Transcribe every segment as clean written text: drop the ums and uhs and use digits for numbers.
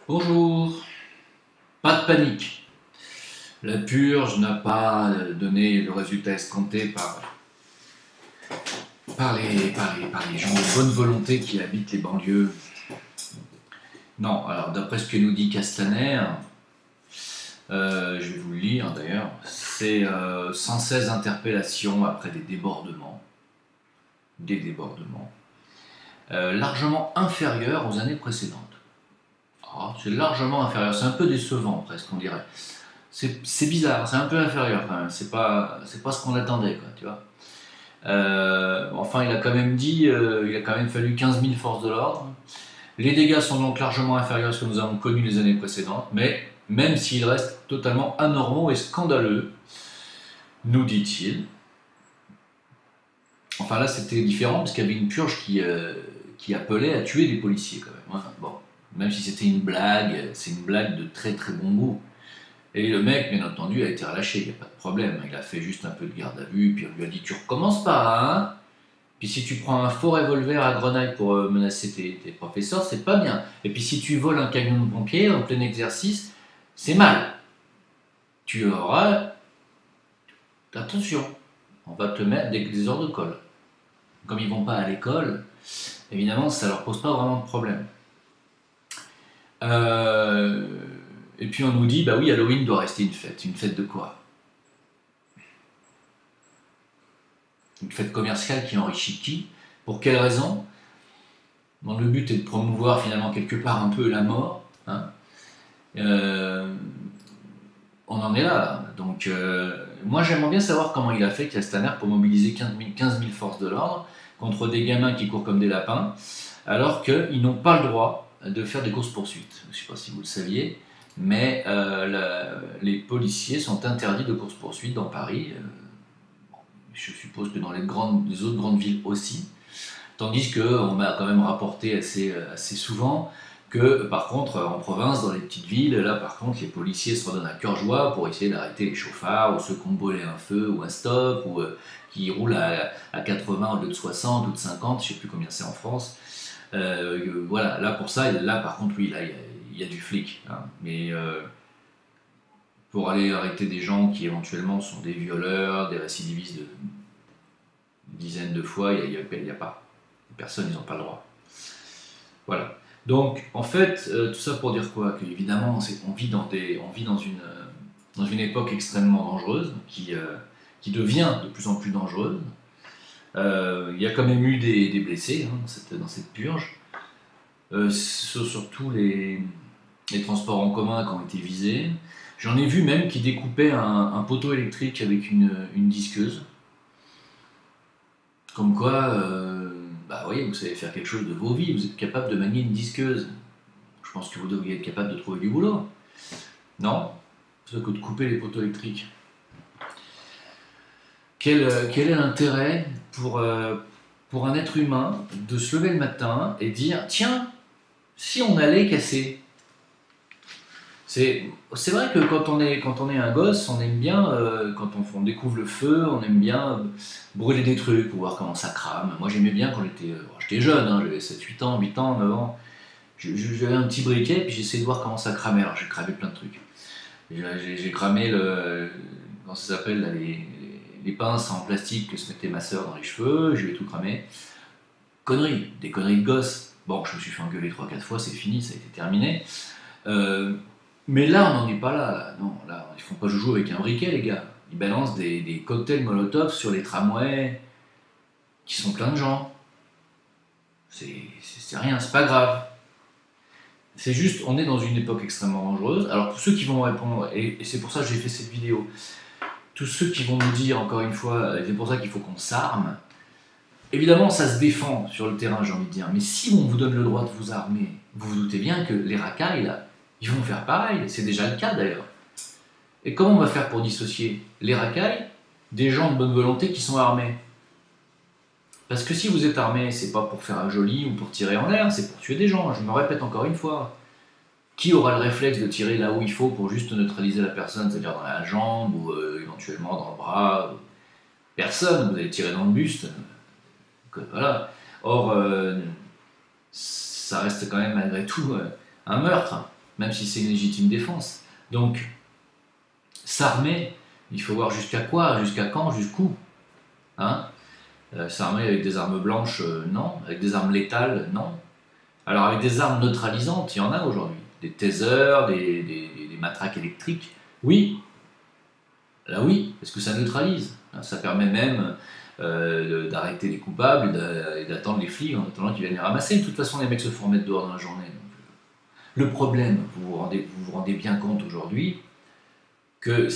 Bonjour, pas de panique. La purge n'a pas donné le résultat escompté par les gens de bonne volonté qui habitent les banlieues. Non, alors d'après ce que nous dit Castaner, je vais vous le lire d'ailleurs, c'est 116 interpellations après des débordements, largement inférieurs aux années précédentes. Ah, c'est largement inférieur, c'est un peu décevant presque on dirait. C'est bizarre, c'est un peu inférieur quand même, c'est pas ce qu'on attendait quoi, tu vois. Enfin il a quand même dit, il a quand même fallu 15 000 forces de l'ordre. Les dégâts sont donc largement inférieurs à ce que nous avons connu les années précédentes, mais même s'ils restent totalement anormaux et scandaleux, nous dit-il. Enfin là c'était différent parce qu'il y avait une purge qui appelait à tuer des policiers quand même. Hein. Bon, même si c'était une blague, c'est une blague de très très bon goût. Et le mec, bien entendu, a été relâché, il n'y a pas de problème. Il a fait juste un peu de garde à vue, puis on lui a dit tu recommences pas, hein. Puis si tu prends un faux revolver à grenaille pour menacer tes professeurs, c'est pas bien. Et puis si tu voles un camion de pompiers en plein exercice, c'est mal. Tu auras... Attention, on va te mettre des heures de colle. Comme ils vont pas à l'école, évidemment, ça leur pose pas vraiment de problème. Et puis on nous dit, bah oui, Halloween doit rester une fête. Une fête de quoi? Une fête commerciale qui enrichit qui? Pour quelle raison? Bon, le but est de promouvoir finalement quelque part un peu la mort. Hein. On en est là. Donc, moi j'aimerais bien savoir comment il a fait Castaner pour mobiliser 15 000 forces de l'ordre contre des gamins qui courent comme des lapins, alors qu'ils n'ont pas le droit de faire des courses-poursuites. Je ne sais pas si vous le saviez, mais les policiers sont interdits de courses-poursuites dans Paris. Je suppose que dans les autres grandes villes aussi. Tandis qu'on m'a quand même rapporté assez souvent que, par contre, en province, dans les petites villes, là, par contre, les policiers se redonnent à cœur joie pour essayer d'arrêter les chauffards, ou ceux qui ont brûlé un feu, ou un stop, ou qui roulent à 80 au lieu de 60 ou de 50, je ne sais plus combien c'est en France. Voilà, là, pour ça, là, par contre, oui, là, il y a du flic. Hein. Mais pour aller arrêter des gens qui, éventuellement, sont des violeurs, des récidivistes de dizaines de fois, il n'y a pas. Les personnes, ils n'ont pas le droit. Voilà. Donc, en fait, tout ça pour dire quoi? Qu'évidemment, on vit dans une époque extrêmement dangereuse, qui devient de plus en plus dangereuse. Il y a quand même eu des blessés hein, dans cette purge. Surtout les transports en commun qui ont été visés. J'en ai vu même qui découpaient un poteau électrique avec une disqueuse. Comme quoi, bah voyez, vous savez faire quelque chose de vos vies, vous êtes capable de manier une disqueuse. Je pense que vous devriez être capable de trouver du boulot. Non? Plutôt que de couper les poteaux électriques. Quel est l'intérêt pour un être humain de se lever le matin et dire tiens, si on allait casser? C'est vrai que quand on est un gosse, on aime bien, quand on découvre le feu, on aime bien brûler des trucs pour voir comment ça crame. Moi j'aimais bien quand j'étais jeune, hein, j'avais 7, 8 ans, 8 ans, 9 ans. J'avais un petit briquet puis j'essayais de voir comment ça cramait. Alors j'ai cramé plein de trucs. J'ai cramé comment ça s'appelle là, les pinces en plastique que se mettait ma soeur dans les cheveux, je lui ai tout cramé. Conneries, des conneries de gosse. Bon, je me suis fait engueuler 3-4 fois, c'est fini, ça a été terminé. Mais là, on n'en est pas là. Non, là, ils font pas joujou avec un briquet, les gars. Ils balancent des cocktails Molotov sur les tramways qui sont pleins de gens. C'est rien, c'est pas grave. C'est juste, on est dans une époque extrêmement dangereuse. Alors, tous ceux qui vont répondre, et c'est pour ça que j'ai fait cette vidéo, tous ceux qui vont nous dire, encore une fois, c'est pour ça qu'il faut qu'on s'arme, évidemment, ça se défend sur le terrain, j'ai envie de dire. Mais si on vous donne le droit de vous armer, vous vous doutez bien que les racailles, là, ils vont faire pareil, c'est déjà le cas d'ailleurs. Et comment on va faire pour dissocier les racailles des gens de bonne volonté qui sont armés? Parce que si vous êtes armé, c'est pas pour faire un joli ou pour tirer en l'air, c'est pour tuer des gens, je me répète encore une fois. Qui aura le réflexe de tirer là où il faut pour juste neutraliser la personne, c'est-à-dire dans la jambe ou éventuellement dans le bras? Personne, vous allez tirer dans le buste. Voilà. Or, ça reste quand même malgré tout un meurtre. même si c'est une légitime défense. Donc, s'armer, il faut voir jusqu'à quoi, jusqu'à quand, jusqu'où. Hein, s'armer avec des armes blanches, non. Avec des armes létales, non. Alors avec des armes neutralisantes, il y en a aujourd'hui. Des tasers, des matraques électriques. Oui, là oui, parce que ça neutralise. Ça permet même d'arrêter les coupables et d'attendre les flics en attendant qu'ils viennent les ramasser. De toute façon, les mecs se font mettre dehors dans la journée. Donc, le problème, vous rendez bien compte aujourd'hui que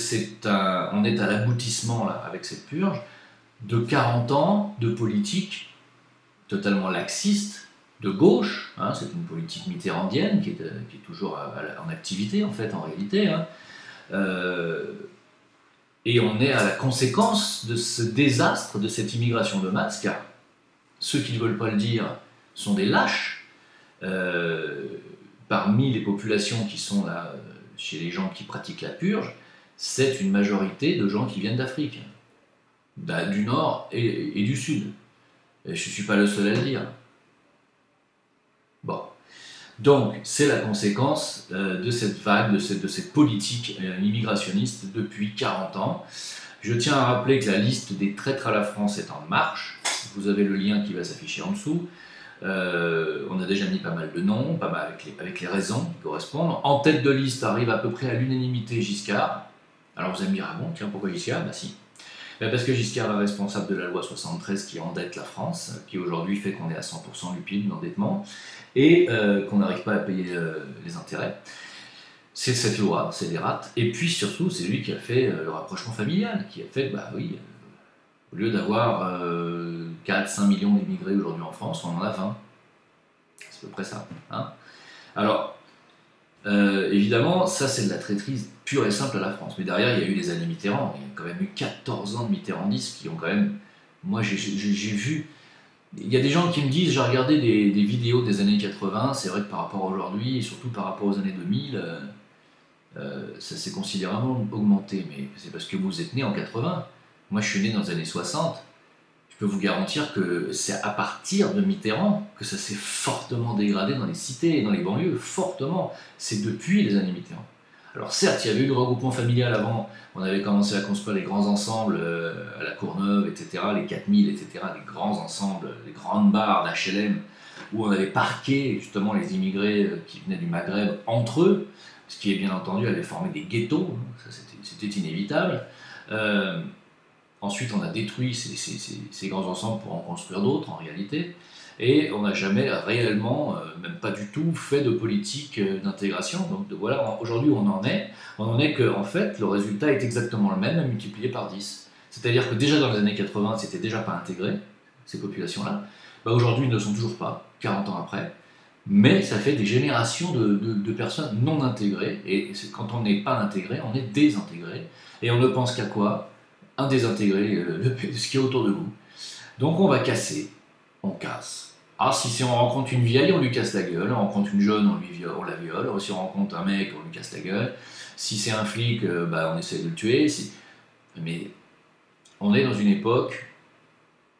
on est à l'aboutissement là, avec cette purge de 40 ans de politique totalement laxiste, de gauche, hein, c'est une politique mitterrandienne qui est toujours en activité en fait, en réalité, hein. Et on est à la conséquence de ce désastre, de cette immigration de masse, car ceux qui ne veulent pas le dire sont des lâches. Parmi les populations qui sont là, chez les gens qui pratiquent la purge, c'est une majorité de gens qui viennent d'Afrique, du Nord et du Sud. Et je ne suis pas le seul à le dire. Bon. Donc, c'est la conséquence de cette vague, de cette politique immigrationniste depuis 40 ans. Je tiens à rappeler que la liste des traîtres à la France est en marche. Vous avez le lien qui va s'afficher en dessous. On a déjà mis pas mal de noms, pas mal avec les raisons qui correspondent. En tête de liste arrive à peu près à l'unanimité Giscard. Alors vous allez me dire, ah bon, tiens, pourquoi Giscard? Bah si. Parce que Giscard est responsable de la loi 73 qui endette la France, qui aujourd'hui fait qu'on est à 100% du PIB d'endettement, et qu'on n'arrive pas à payer les intérêts. C'est cette loi, c'est des rates. Et puis surtout, c'est lui qui a fait le rapprochement familial, qui a fait, bah oui, au lieu d'avoir 4-5 millions d'immigrés aujourd'hui en France, on en a 20. C'est à peu près ça. Hein. Alors, évidemment, ça c'est de la traîtrise pure et simple à la France. Mais derrière, il y a eu les années Mitterrand. Il y a quand même eu 14 ans de mitterrandisme qui ont quand même... Moi, j'ai vu... Il y a des gens qui me disent, j'ai regardé des vidéos des années 80, c'est vrai que par rapport à aujourd'hui, et surtout par rapport aux années 2000, ça s'est considérablement augmenté. Mais c'est parce que vous êtes né en 80. Moi, je suis né dans les années 60. Je peux vous garantir que c'est à partir de Mitterrand que ça s'est fortement dégradé dans les cités et dans les banlieues, fortement. C'est depuis les années Mitterrand. Alors certes, il y avait eu le regroupement familial avant, on avait commencé à construire les grands ensembles à la Courneuve, etc., les 4000, etc., les grands ensembles, les grandes barres d'HLM, où on avait parqué justement les immigrés qui venaient du Maghreb entre eux, ce qui, bien entendu, avait formé des ghettos, ça c'était inévitable. Ensuite, on a détruit ces grands ensembles pour en construire d'autres, en réalité. Et on n'a jamais réellement, même pas du tout, fait de politique d'intégration. Donc voilà, aujourd'hui on en est. On en est que, en fait, le résultat est exactement le même, multiplié par 10. C'est-à-dire que déjà dans les années 80, c'était déjà pas intégré, ces populations-là. Bah, aujourd'hui, ils ne le sont toujours pas, 40 ans après. Mais ça fait des générations de personnes non intégrées. Et quand on n'est pas intégré, on est désintégré. Et on ne pense qu'à quoi? Un désintégré, ce qui est autour de vous. Donc on va casser. On casse. Ah, si on rencontre une vieille, on lui casse la gueule. On rencontre une jeune, on la viole. Si on rencontre un mec, on lui casse la gueule. Si c'est un flic, on essaie de le tuer. Mais on est dans une époque,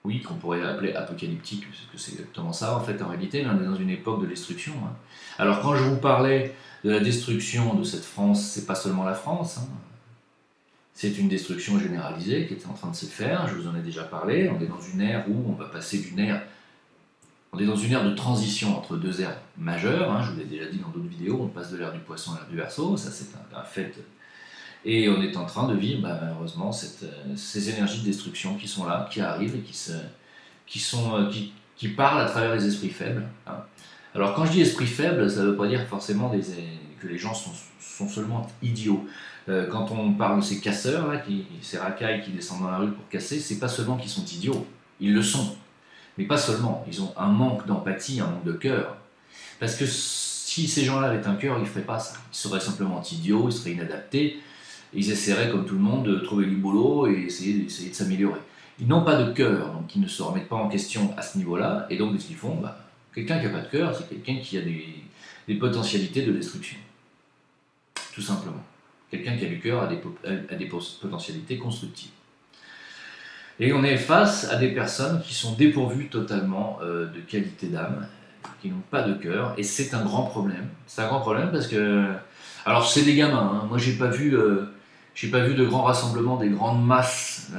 oui, qu'on pourrait appeler apocalyptique, parce que c'est exactement ça en fait en réalité, mais on est dans une époque de destruction. Hein. Alors quand je vous parlais de la destruction de cette France, c'est pas seulement la France. Hein. C'est une destruction généralisée qui est en train de se faire, je vous en ai déjà parlé. On est dans une ère où on va passer d'une ère... On est dans une ère de transition entre deux ères majeures, hein, je vous l'ai déjà dit dans d'autres vidéos, on passe de l'ère du poisson à l'ère du Verseau, ça c'est un fait. Et on est en train de vivre malheureusement ces énergies de destruction qui sont là, qui arrivent et qui parlent à travers les esprits faibles. Hein. Alors quand je dis esprit faible, ça ne veut pas dire forcément que les gens sont seulement idiots. Quand on parle de ces casseurs, là, ces racailles qui descendent dans la rue pour casser, c'est pas seulement qu'ils sont idiots, ils le sont. Mais pas seulement, ils ont un manque d'empathie, un manque de cœur. Parce que si ces gens-là avaient un cœur, ils ne feraient pas ça. Ils seraient simplement idiots, ils seraient inadaptés, ils essaieraient, comme tout le monde, de trouver du boulot et essayer de s'améliorer. Ils n'ont pas de cœur, donc ils ne se remettent pas en question à ce niveau-là, et donc ce qu'ils font, quelqu'un qui n'a pas de cœur, c'est quelqu'un qui a des potentialités de destruction. Tout simplement. Quelqu'un qui a du cœur a des potentialités constructives. Et on est face à des personnes qui sont dépourvues totalement de qualité d'âme, qui n'ont pas de cœur, et c'est un grand problème. C'est un grand problème parce que, alors c'est des gamins, hein. Moi j'ai pas vu de grands rassemblements, des grandes masses,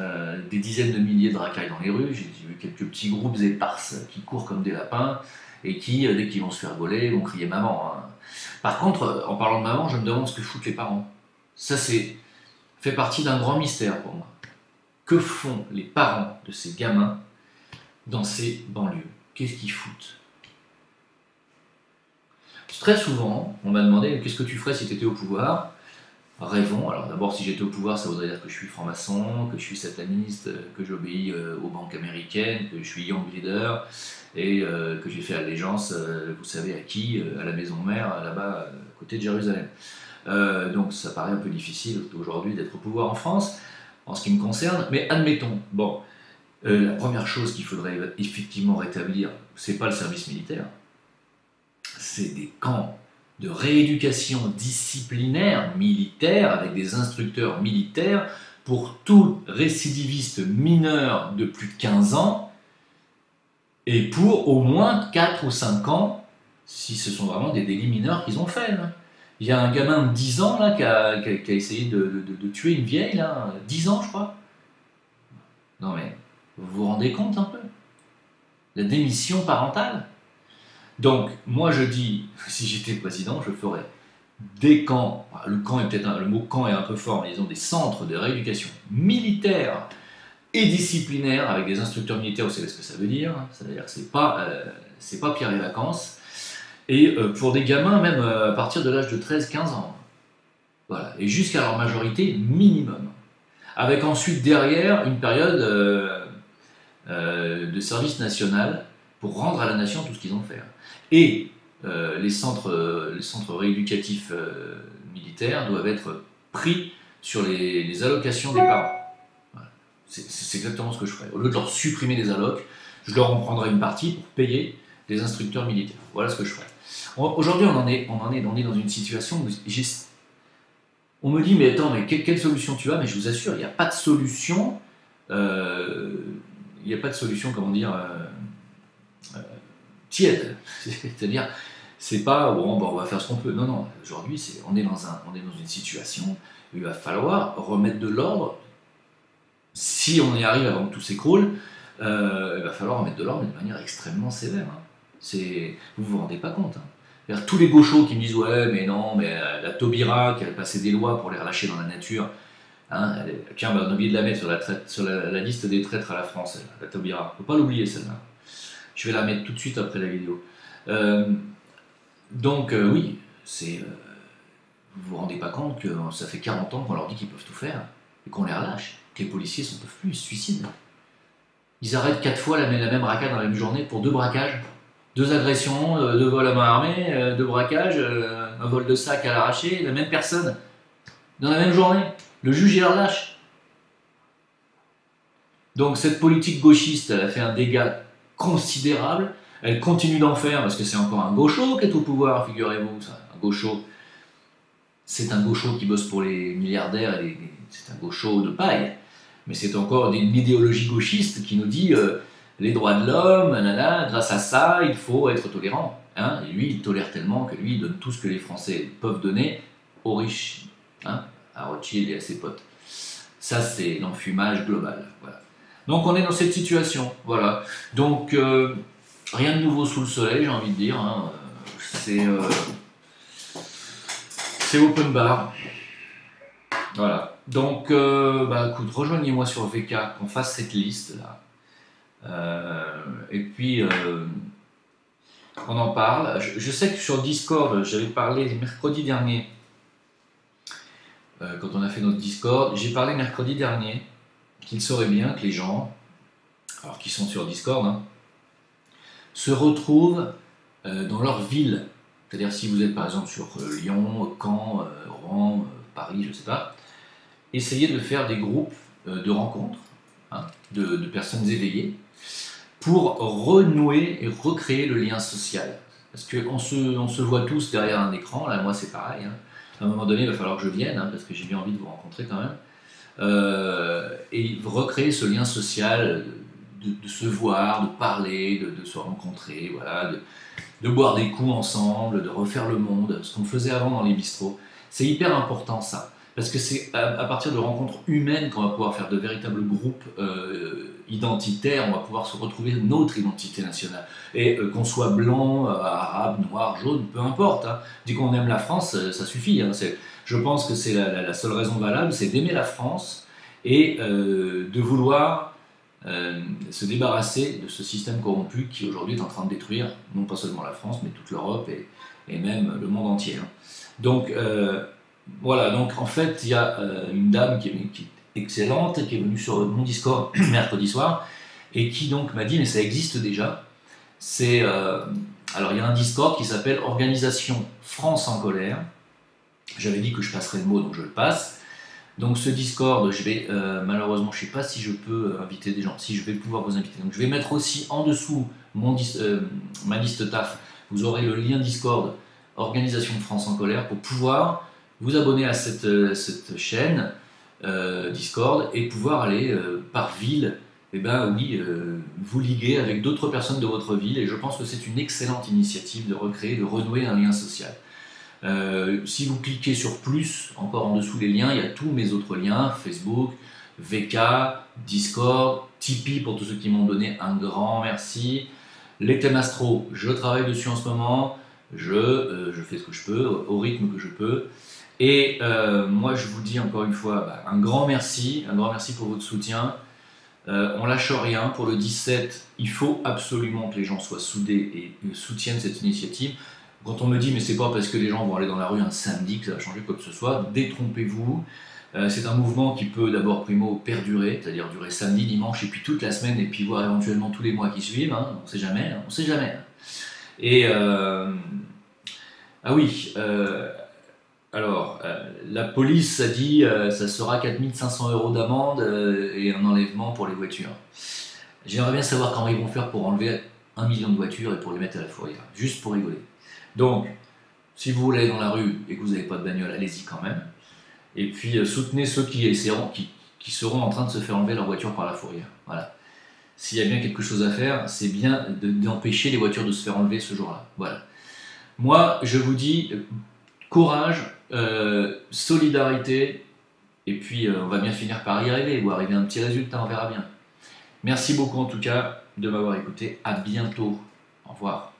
des dizaines de milliers de racailles dans les rues. J'ai vu quelques petits groupes éparses qui courent comme des lapins et qui, dès qu'ils vont se faire gauler, vont crier maman, hein. Par contre, en parlant de maman, je me demande ce que foutent les parents. Ça fait partie d'un grand mystère pour moi. Que font les parents de ces gamins dans ces banlieues? Qu'est-ce qu'ils foutent? Très souvent, on m'a demandé qu'est-ce que tu ferais si tu étais au pouvoir. Rêvons. Alors d'abord, si j'étais au pouvoir, ça voudrait dire que je suis franc-maçon, que je suis sataniste, que j'obéis aux banques américaines, que je suis young leader et que j'ai fait allégeance, vous savez à qui, à la maison mère, là-bas, à côté de Jérusalem. Donc ça paraît un peu difficile aujourd'hui d'être au pouvoir en France, en ce qui me concerne, mais admettons. Bon, la première chose qu'il faudrait effectivement rétablir, c'est pas le service militaire, c'est des camps de rééducation disciplinaire militaire avec des instructeurs militaires pour tout récidiviste mineur de plus de 15 ans et pour au moins 4 ou 5 ans si ce sont vraiment des délits mineurs qu'ils ont faits. Là. Il y a un gamin de 10 ans là, qui a essayé de tuer une vieille, là, 10 ans je crois. Non mais, vous vous rendez compte un peu? La démission parentale. Donc, moi je dis, si j'étais président, je ferais des camps, le mot camp est un peu fort, mais disons des centres de rééducation militaire et disciplinaire avec des instructeurs militaires, vous savez ce que ça veut dire, hein. Ça veut dire que c'est pas Pierre et vacances, et pour des gamins même à partir de l'âge de 13-15 ans. Voilà, et jusqu'à leur majorité minimum. Avec ensuite derrière une période de service national pour rendre à la nation tout ce qu'ils ont fait. Et les centres rééducatifs militaires doivent être pris sur les allocations des parents. Voilà. C'est exactement ce que je ferais. Au lieu de leur supprimer des allocs, je leur en prendrais une partie pour payer des instructeurs militaires. Voilà ce que je ferais. Aujourd'hui, on est dans une situation où on me dit, mais attends, mais quelle solution tu as? Mais je vous assure, il n'y a pas de solution. Il n'y a pas de solution, comment dire, tiède. C'est-à-dire, c'est pas, bon, on va faire ce qu'on peut. Non, non, aujourd'hui, on est dans une situation où il va falloir remettre de l'ordre. Si on y arrive avant que tout s'écroule, il va falloir remettre de l'ordre, mais de manière extrêmement sévère. Hein. Vous vous rendez pas compte. Hein. Tous les gauchos qui me disent, ouais, mais non, mais la Taubira, qui a passé des lois pour les relâcher dans la nature, hein, tiens, on a oublié de la mettre sur la liste des traîtres à la France, la Taubira. Il ne faut pas l'oublier, celle-là. Je vais la mettre tout de suite après la vidéo. Donc, oui, vous vous rendez pas compte que ça fait 40 ans qu'on leur dit qu'ils peuvent tout faire et qu'on les relâche, que les policiers ne peuvent plus, ils se suicident. Ils arrêtent 4 fois la même racade dans la même journée pour 2 braquages, 2 agressions, 2 vols à main armée, 2 braquages, un vol de sac à l'arraché, la même personne, dans la même journée. Le juge, il leur lâche. Donc cette politique gauchiste, elle a fait un dégât considérable. Elle continue d'en faire parce que c'est encore un gaucho qui est au pouvoir, figurez-vous. Un gaucho, c'est un gaucho qui bosse pour les milliardaires, c'est un gaucho de paille. Mais c'est encore une idéologie gauchiste qui nous dit les droits de l'homme, grâce à ça, il faut être tolérant. Hein, et lui, il tolère tellement que lui, il donne tout ce que les Français peuvent donner aux riches, hein, à Rothschild et à ses potes. Ça, c'est l'enfumage global. Voilà. Donc, on est dans cette situation. Voilà. Donc, rien de nouveau sous le soleil, j'ai envie de dire. Hein. C'est open bar. Voilà. Donc, écoute, rejoignez-moi sur VK, qu'on fasse cette liste-là. Et puis, on en parle. Je sais que sur Discord, j'avais parlé mercredi dernier, quand on a fait notre Discord, j'ai parlé mercredi dernier qu'il serait bien que les gens, alors qui sont sur Discord, hein, se retrouvent dans leur ville. C'est-à-dire si vous êtes par exemple sur Lyon, Caen, Rouen, Paris, je ne sais pas, essayez de faire des groupes de rencontres, hein, de personnes éveillées, pour renouer et recréer le lien social. Parce qu'on se voit tous derrière un écran, là moi c'est pareil, hein. À un moment donné il va falloir que je vienne, hein, parce que j'ai bien envie de vous rencontrer quand même, et recréer ce lien social, de se voir, de parler, de se rencontrer, voilà, de boire des coups ensemble, de refaire le monde, ce qu'on faisait avant dans les bistrots. C'est hyper important ça, parce que c'est à partir de rencontres humaines qu'on va pouvoir faire de véritables groupes identitaires, on va pouvoir se retrouver notre identité nationale. Et qu'on soit blanc, arabe, noir, jaune, peu importe. Hein. Dès qu'on aime la France, ça suffit. Hein. Je pense que c'est la seule raison valable, c'est d'aimer la France et de vouloir se débarrasser de ce système corrompu qui aujourd'hui est en train de détruire non pas seulement la France, mais toute l'Europe et même le monde entier. Hein. Donc voilà, donc en fait il y a une dame qui est excellente, qui est venue sur mon Discord mercredi soir, et qui donc m'a dit mais ça existe déjà. C'est alors il y a un Discord qui s'appelle Organisation France en colère. J'avais dit que je passerais le mot, donc je le passe. Donc ce Discord, je vais malheureusement, je ne sais pas si je peux inviter des gens, si je vais pouvoir vous inviter. Donc je vais mettre aussi en dessous ma liste TAF. Vous aurez le lien Discord Organisation France en colère pour pouvoir vous abonner à cette chaîne Discord et pouvoir aller par ville, et ben oui, vous liguer avec d'autres personnes de votre ville. Et je pense que c'est une excellente initiative de recréer, de renouer un lien social. Si vous cliquez sur plus, encore en dessous les liens, il y a tous mes autres liens, Facebook, VK, Discord, Tipeee pour tous ceux qui m'ont donné un grand merci. Les thèmes astro, je travaille dessus en ce moment, je fais ce que je peux, au rythme que je peux. Et moi je vous dis encore une fois un grand merci pour votre soutien. On lâche rien, pour le 17, il faut absolument que les gens soient soudés et soutiennent cette initiative. Quand on me dit mais c'est pas parce que les gens vont aller dans la rue un samedi que ça va changer quoi que ce soit, détrompez-vous. C'est un mouvement qui peut d'abord primo perdurer, c'est-à-dire durer samedi, dimanche et puis toute la semaine et puis voire éventuellement tous les mois qui suivent, hein, on sait jamais, hein, on sait jamais. Et ah oui, alors la police a dit ça sera 4500 € d'amende et un enlèvement pour les voitures. J'aimerais bien savoir comment ils vont faire pour enlever 1 million de voitures et pour les mettre à la fourrière, juste pour rigoler. Donc, si vous voulez aller dans la rue et que vous n'avez pas de bagnole, allez-y quand même. Et puis, soutenez ceux qui seront en train de se faire enlever leur voiture par la fourrière. Voilà. S'il y a bien quelque chose à faire, c'est bien d'empêcher les voitures de se faire enlever ce jour-là. Voilà. Moi, je vous dis, courage, solidarité, et puis on va bien finir par y arriver, ou arriver à un petit résultat, on verra bien. Merci beaucoup en tout cas de m'avoir écouté. À bientôt. Au revoir.